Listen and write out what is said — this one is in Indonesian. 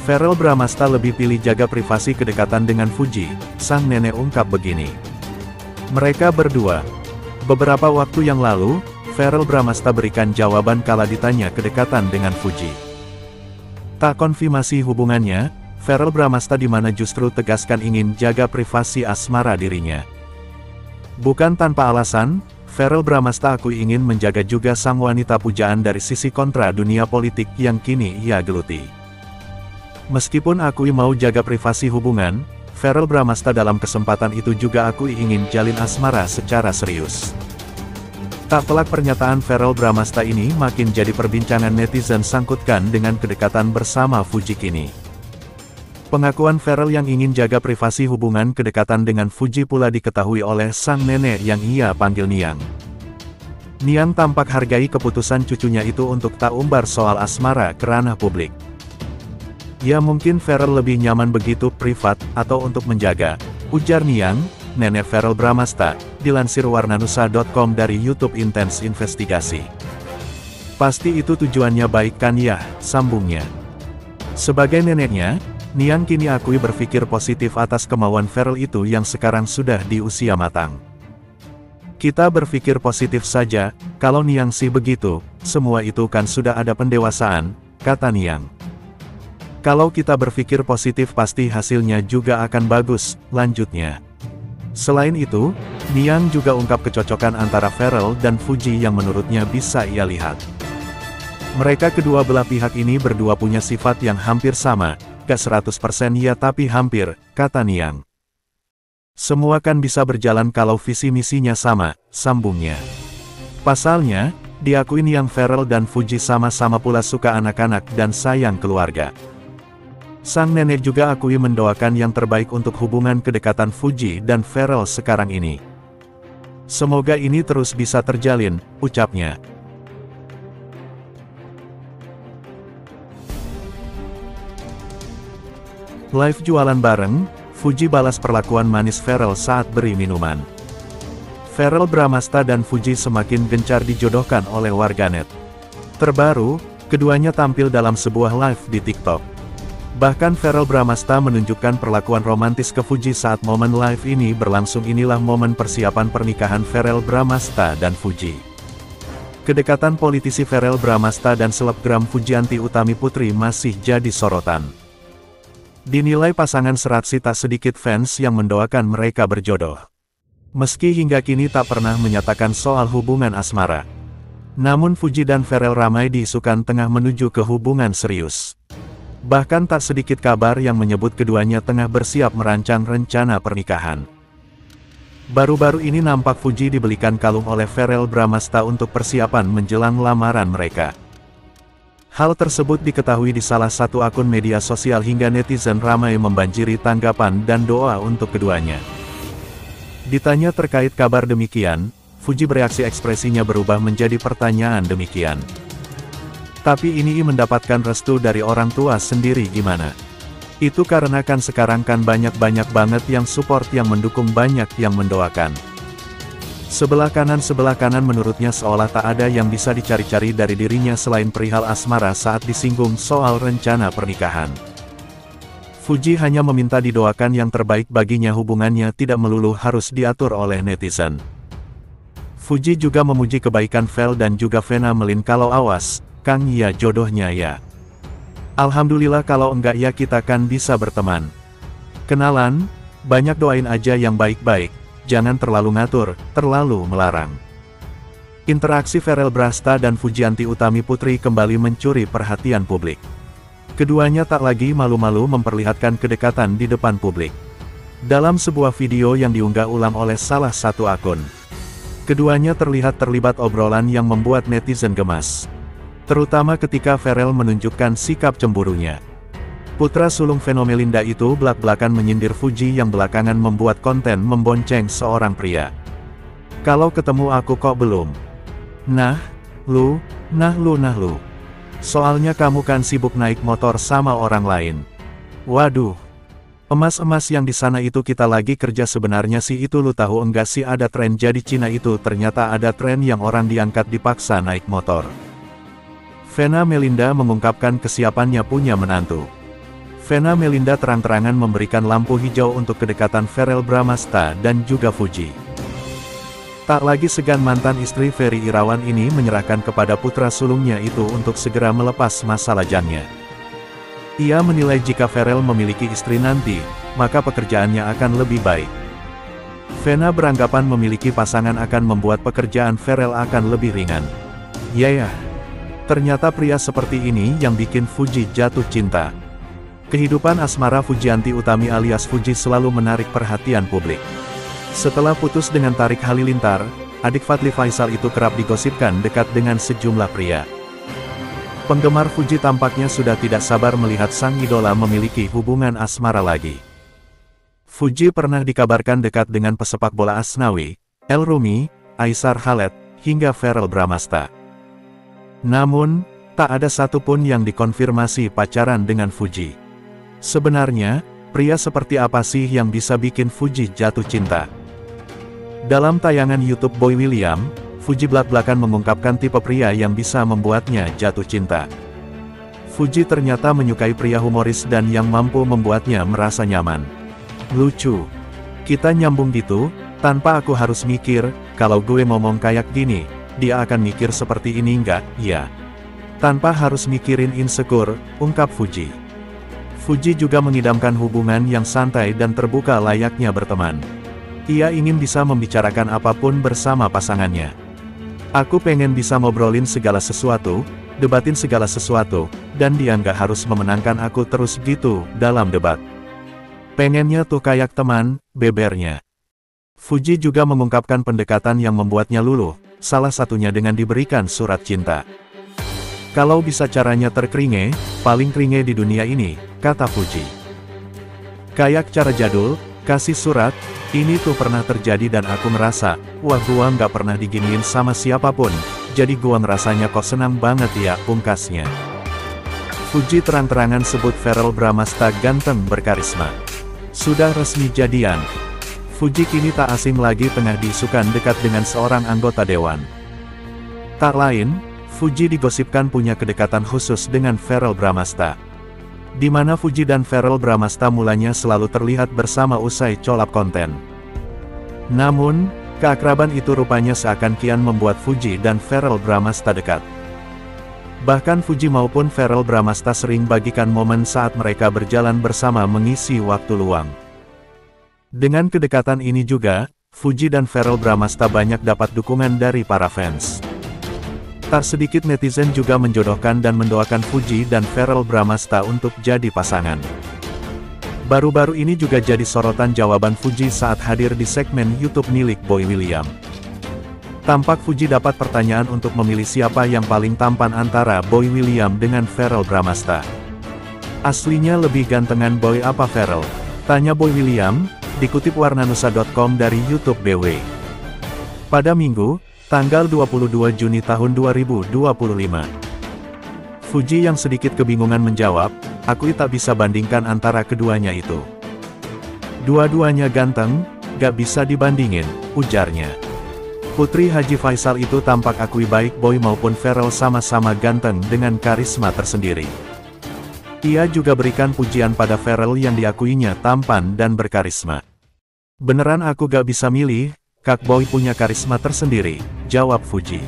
Verrell Bramasta lebih pilih jaga privasi kedekatan dengan Fuji, sang nenek ungkap begini. Mereka berdua. Beberapa waktu yang lalu, Verrell Bramasta berikan jawaban kala ditanya kedekatan dengan Fuji. Tak konfirmasi hubungannya, Verrell Bramasta di mana justru tegaskan ingin jaga privasi asmara dirinya. Bukan tanpa alasan, Verrell Bramasta akui ingin menjaga juga sang wanita pujaan dari sisi kontra dunia politik yang kini ia geluti. Meskipun akui mau jaga privasi hubungan, Verrell Bramasta dalam kesempatan itu juga akui ingin jalin asmara secara serius. Tak pelak pernyataan Verrell Bramasta ini makin jadi perbincangan netizen sangkutkan dengan kedekatan bersama Fuji kini. Pengakuan Verrell yang ingin jaga privasi hubungan kedekatan dengan Fuji pula diketahui oleh sang nenek yang ia panggil Niang. Niang tampak hargai keputusan cucunya itu untuk tak umbar soal asmara ke ranah publik. Ya mungkin Verrell lebih nyaman begitu privat, atau untuk menjaga, ujar Niang, nenek Verrell Bramasta, dilansir warnanusa.com dari YouTube Intens Investigasi. Pasti itu tujuannya baik kan ya, sambungnya. Sebagai neneknya, Niang kini akui berpikir positif atas kemauan Verrell itu yang sekarang sudah di usia matang. Kita berpikir positif saja, kalau Niang sih begitu, semua itu kan sudah ada pendewasaan, kata Niang. Kalau kita berpikir positif pasti hasilnya juga akan bagus, lanjutnya. Selain itu, Niang juga ungkap kecocokan antara Verrell dan Fuji yang menurutnya bisa ia lihat. Mereka kedua belah pihak ini berdua punya sifat yang hampir sama, gak 100% ya tapi hampir, kata Niang. Semua kan bisa berjalan kalau visi misinya sama, sambungnya. Pasalnya, diakui Niang Verrell dan Fuji sama-sama pula suka anak-anak dan sayang keluarga. Sang nenek juga akui mendoakan yang terbaik untuk hubungan kedekatan Fuji dan Verrell sekarang ini. Semoga ini terus bisa terjalin, ucapnya. Live jualan bareng, Fuji balas perlakuan manis Verrell saat beri minuman. Verrell Bramasta dan Fuji semakin gencar dijodohkan oleh warganet. Terbaru, keduanya tampil dalam sebuah live di TikTok. Bahkan Verrell Bramasta menunjukkan perlakuan romantis ke Fuji saat momen live ini berlangsung. Inilah momen persiapan pernikahan Verrell Bramasta dan Fuji. Kedekatan politisi Verrell Bramasta dan selebgram Fujianti Utami Putri masih jadi sorotan. Dinilai pasangan seraksi tak sedikit fans yang mendoakan mereka berjodoh. Meski hingga kini tak pernah menyatakan soal hubungan asmara. Namun Fuji dan Verrell ramai diisukan tengah menuju ke hubungan serius. Bahkan tak sedikit kabar yang menyebut keduanya tengah bersiap merancang rencana pernikahan. Baru-baru ini nampak Fuji dibelikan kalung oleh Verrell Bramasta untuk persiapan menjelang lamaran mereka. Hal tersebut diketahui di salah satu akun media sosial hingga netizen ramai membanjiri tanggapan dan doa untuk keduanya. Ditanya terkait kabar demikian, Fuji bereaksi ekspresinya berubah menjadi pertanyaan demikian. Tapi ini mendapatkan restu dari orang tua sendiri gimana? Itu karena kan sekarang kan banyak banget yang support, yang mendukung, banyak yang mendoakan. Sebelah kanan menurutnya seolah tak ada yang bisa dicari-cari dari dirinya selain perihal asmara saat disinggung soal rencana pernikahan. Fuji hanya meminta didoakan yang terbaik baginya, hubungannya tidak melulu harus diatur oleh netizen. Fuji juga memuji kebaikan Vel dan juga Vena Melin. Kalau awas, Kang ya jodohnya ya. Alhamdulillah kalau enggak ya kita kan bisa berteman. Kenalan, banyak doain aja yang baik-baik, jangan terlalu ngatur, terlalu melarang. Interaksi Verrell Bramasta dan Fujianti Utami Putri kembali mencuri perhatian publik. Keduanya tak lagi malu-malu memperlihatkan kedekatan di depan publik. Dalam sebuah video yang diunggah ulang oleh salah satu akun, keduanya terlihat terlibat obrolan yang membuat netizen gemas. Terutama ketika Verrell menunjukkan sikap cemburunya. Putra sulung Vena Melinda itu belak-belakan menyindir Fuji yang belakangan membuat konten membonceng seorang pria. Kalau ketemu aku kok belum? Nah lu. Soalnya kamu kan sibuk naik motor sama orang lain. Waduh. Emas-emas yang di sana itu kita lagi kerja. Sebenarnya sih itu lu tahu enggak sih ada tren jadi Cina itu ternyata ada tren yang orang diangkat dipaksa naik motor. Vena Melinda mengungkapkan kesiapannya punya menantu. Vena Melinda terang-terangan memberikan lampu hijau untuk kedekatan Verrell Bramasta dan juga Fuji. Tak lagi segan mantan istri Ferry Irawan ini menyerahkan kepada putra sulungnya itu untuk segera melepas masa lajangnya. Ia menilai jika Verrell memiliki istri nanti, maka pekerjaannya akan lebih baik. Vena beranggapan memiliki pasangan akan membuat pekerjaan Verrell akan lebih ringan. Ya, ternyata pria seperti ini yang bikin Fuji jatuh cinta. Kehidupan asmara Fujianti Utami alias Fuji selalu menarik perhatian publik. Setelah putus dengan Tarik Halilintar, adik Fadly Faisal itu kerap digosipkan dekat dengan sejumlah pria. Penggemar Fuji tampaknya sudah tidak sabar melihat sang idola memiliki hubungan asmara lagi. Fuji pernah dikabarkan dekat dengan pesepak bola Asnawi, El Rumi, Aisar Khaled, hingga Verrell Bramasta. Namun, tak ada satupun yang dikonfirmasi pacaran dengan Fuji. Sebenarnya, pria seperti apa sih yang bisa bikin Fuji jatuh cinta? Dalam tayangan YouTube Boy William, Fuji belak-belakan mengungkapkan tipe pria yang bisa membuatnya jatuh cinta. Fuji ternyata menyukai pria humoris dan yang mampu membuatnya merasa nyaman. Lucu. Kita nyambung gitu, tanpa aku harus mikir, kalau gue ngomong kayak gini, dia akan mikir seperti ini enggak, ya. Tanpa harus mikirin insecure, ungkap Fuji. Fuji juga mengidamkan hubungan yang santai dan terbuka layaknya berteman. Ia ingin bisa membicarakan apapun bersama pasangannya. Aku pengen bisa ngobrolin segala sesuatu, debatin segala sesuatu, dan dia nggak harus memenangkan aku terus gitu dalam debat. Pengennya tuh kayak teman, bebernya. Fuji juga mengungkapkan pendekatan yang membuatnya luluh, salah satunya dengan diberikan surat cinta. Kalau bisa caranya terkeringe, paling keringe di dunia ini, kata Fuji. Kayak cara jadul, kasih surat, ini tuh pernah terjadi dan aku ngerasa, wah gua nggak pernah diginiin sama siapapun, jadi gua ngerasanya kok senang banget ya, pungkasnya. Fuji terang-terangan sebut Verrell Bramasta ganteng berkarisma. Sudah resmi jadian. Fuji kini tak asing lagi tengah diisukan dekat dengan seorang anggota dewan. Tak lain, Fuji digosipkan punya kedekatan khusus dengan Verrell Bramasta. Di mana Fuji dan Verrell Bramasta mulanya selalu terlihat bersama usai colap konten. Namun, keakraban itu rupanya seakan kian membuat Fuji dan Verrell Bramasta dekat. Bahkan Fuji maupun Verrell Bramasta sering bagikan momen saat mereka berjalan bersama mengisi waktu luang. Dengan kedekatan ini juga, Fuji dan Verrell Bramasta banyak dapat dukungan dari para fans. Tak sedikit netizen juga menjodohkan dan mendoakan Fuji dan Verrell Bramasta untuk jadi pasangan. Baru-baru ini juga jadi sorotan jawaban Fuji saat hadir di segmen YouTube milik Boy William. Tampak Fuji dapat pertanyaan untuk memilih siapa yang paling tampan antara Boy William dengan Verrell Bramasta. Aslinya lebih gantengan Boy apa Verrell? Tanya Boy William, dikutip warnanusa.com dari YouTube BW. Pada Minggu, tanggal 22 Juni tahun 2025. Fuji yang sedikit kebingungan menjawab, aku tak bisa bandingkan antara keduanya itu. Dua-duanya ganteng, gak bisa dibandingin, ujarnya. Putri Haji Faisal itu tampak akui baik Boy maupun Verrell sama-sama ganteng dengan karisma tersendiri. Ia juga berikan pujian pada Verrell yang diakuinya tampan dan berkarisma. Beneran aku gak bisa milih, Kak Boy punya karisma tersendiri, jawab Fuji.